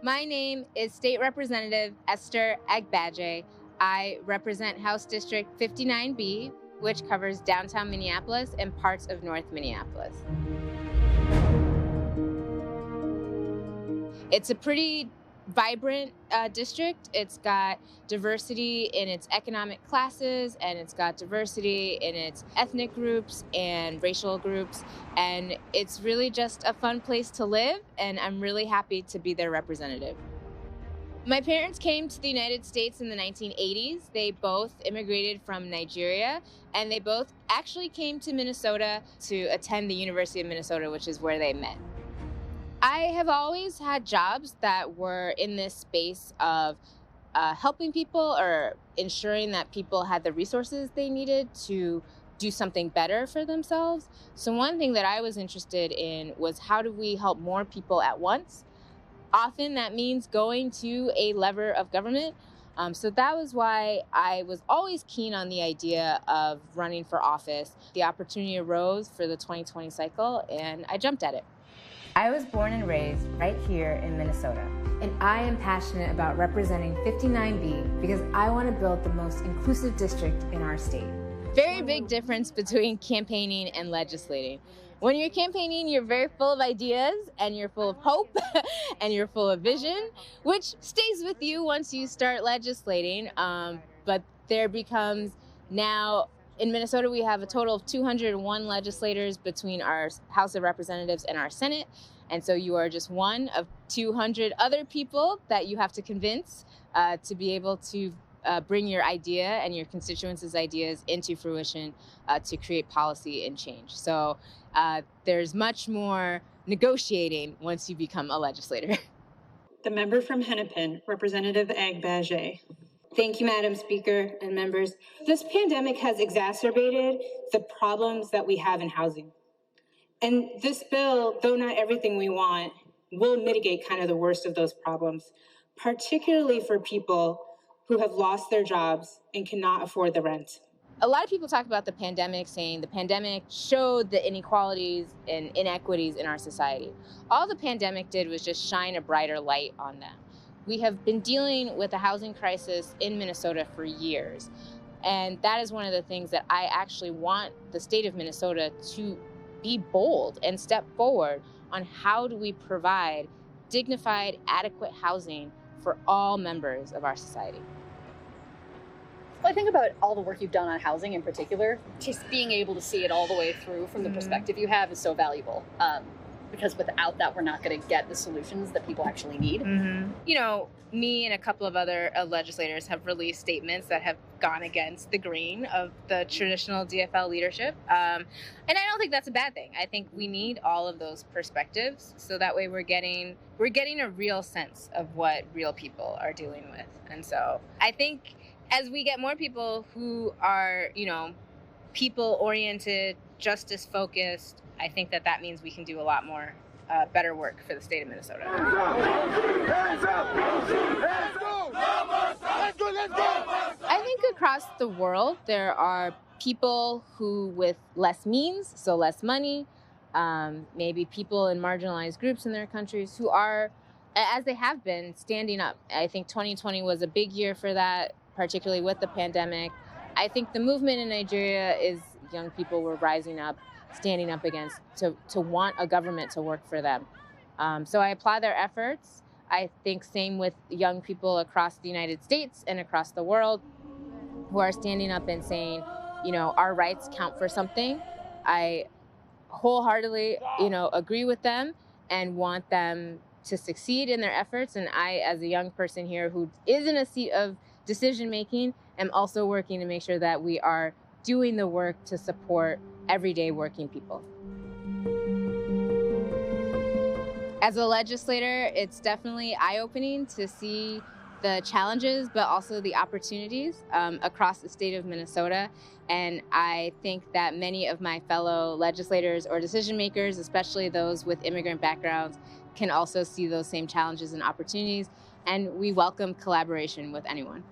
My name is State Representative Esther Agbaje. I represent House District 59B, which covers downtown Minneapolis and parts of North Minneapolis. It's a pretty vibrant district. It's got diversity in its economic classes, and it's got diversity in its ethnic groups and racial groups. And it's really just a fun place to live, and I'm really happy to be their representative. My parents came to the United States in the 1980s. They both immigrated from Nigeria, and they both actually came to Minnesota to attend the University of Minnesota, which is where they met. I have always had jobs that were in this space of helping people or ensuring that people had the resources they needed to do something better for themselves. So one thing that I was interested in was, how do we help more people at once? Often that means going to a lever of government. So that was why I was always keen on the idea of running for office. The opportunity arose for the 2020 cycle, and I jumped at it. I was born and raised right here in Minnesota, and I am passionate about representing 59B because I want to build the most inclusive district in our state. Very big difference between campaigning and legislating. When you're campaigning, you're very full of ideas, and you're full of hope, and you're full of vision, which stays with you once you start legislating. But there becomes now, in Minnesota, we have a total of 201 legislators between our House of Representatives and our Senate. And so you are just one of 200 other people that you have to convince to be able to bring your idea and your constituents' ideas into fruition to create policy and change. So there's much more negotiating once you become a legislator. The member from Hennepin, Representative Agbaje. Thank you, Madam Speaker and members. This pandemic has exacerbated the problems that we have in housing. And this bill, though not everything we want, will mitigate kind of the worst of those problems, particularly for people who have lost their jobs and cannot afford the rent. A lot of people talk about the pandemic, saying the pandemic showed the inequalities and inequities in our society. All the pandemic did was just shine a brighter light on them. We have been dealing with a housing crisis in Minnesota for years. And that is one of the things that I actually want the state of Minnesota to be bold and step forward on. How do we provide dignified, adequate housing for all members of our society? Well, I think about all the work you've done on housing in particular. Just being able to see it all the way through from the perspective you have is so valuable. Because without that, we're not going to get the solutions that people actually need. You know, me and a couple of other legislators have released statements that have gone against the grain of the traditional DFL leadership. And I don't think that's a bad thing. I think we need all of those perspectives, so that way we're getting a real sense of what real people are dealing with. And so I think as we get more people who are, people-oriented, justice-focused, I think that means we can do a lot more better work for the state of Minnesota. I think across the world, there are people who with less means, so less money, maybe people in marginalized groups in their countries who are, as they have been, standing up. I think 2020 was a big year for that, particularly with the pandemic. I think the movement in Nigeria is young people were rising up, standing up against, to want a government to work for them. So I applaud their efforts. I think same with young people across the United States and across the world who are standing up and saying, our rights count for something. I wholeheartedly, agree with them and want them to succeed in their efforts. And I, as a young person here who is in a seat of decision-making, am also working to make sure that we are doing the work to support everyday working people. As a legislator, it's definitely eye-opening to see the challenges, but also the opportunities across the state of Minnesota. And I think that many of my fellow legislators or decision makers, especially those with immigrant backgrounds, can also see those same challenges and opportunities. And we welcome collaboration with anyone.